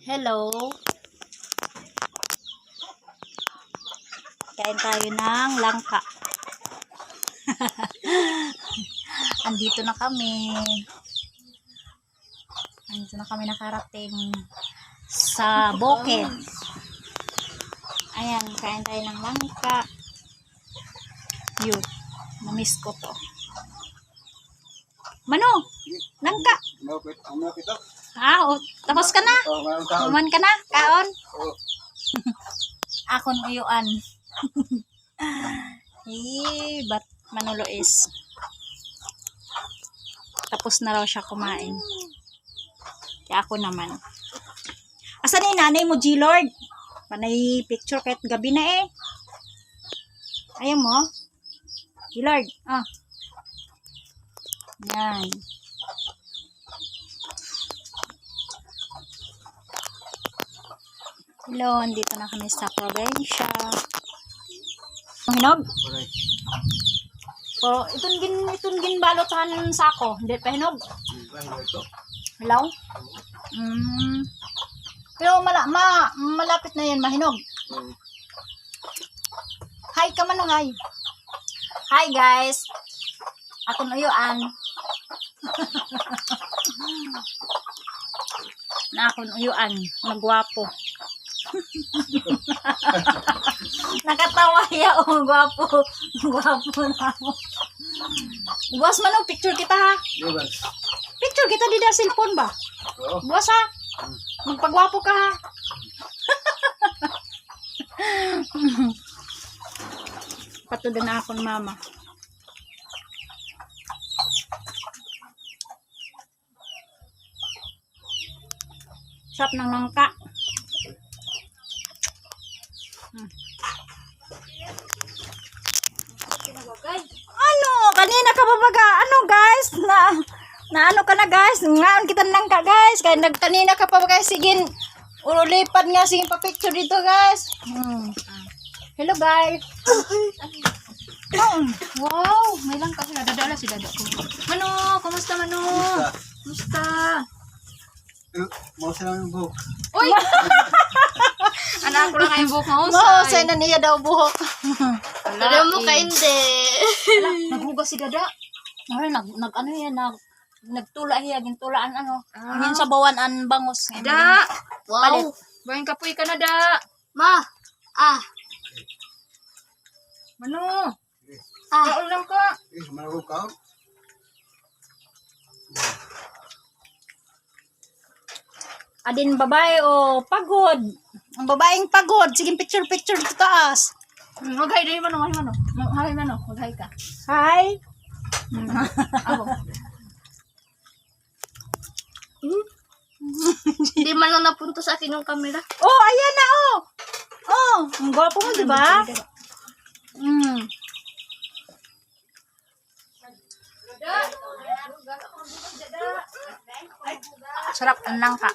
Hello. Kain tayo ng langka. Andito na kami. Andito na kami nakarating sa bukid. Ayan, kain tayo ng langka. Yun. Namiss ko to. Mano? Langka? Tapos ka na? Kuman ka na? Kaon? Akon uyuan. Ba't Manolo is tapos na raw siya kumain. Kaya ako naman. Asan na yung nanay mo, G-Lord? Panay picture kahit gabi na eh. Ayaw mo? G-Lord, yan. Hello, andito na kami sa probinsya. Hinog? Pero itong ginbalotan sa ako. Hindi pa hinog. Hello? Pero malapit na yan mahinog. Hi ka man, hi. Hi guys. Akong uyuan. Na akong uyuan. Magwapo. Nakatawa ya, gwapo. Gwapo na ako. Buwas man o, picture kita ha. Picture kita di da cellphone ba? Buwas ha. Magpagwapo ka ha. Patuloy na akong mama. Sarap ng langka. Ano? Kanina ka babaga? Ano guys? Na ano ka na guys? Ngaon kita nang ka guys. Kaya kanina ka pa guys. Sige, ulipad nga. Sige pa picture dito guys. Hello guys. Wow, may lang kasi nadadala si Dada ko. Mano, kumusta Mano? Kumusta? Mau lang yung buhok. Uy! Anak ko lang kayong buhok mo. Mahusay na niya daw buhok. Dada mo ka hindi. Naghugas si Dada. Ay, ano yan, nagtula hiya, gintulaan ano. Ngayon sa bawan an bangos. Da! Palit. Wow! Bayan kapoy ka na da. Ma! Mano? Kaon lang ka. Malagog ka? Adin babae o pagod. Ang babaeng pagod. Sige picture dito taas. Mag-hi din Mano. Hi Mano. Mag-hi ka. Hi. Ako. Hindi man lang napunta sa akin yung camera. Oh, ayan na oh. Oh, ang gwapo mo, di ba? Sarap ang langka.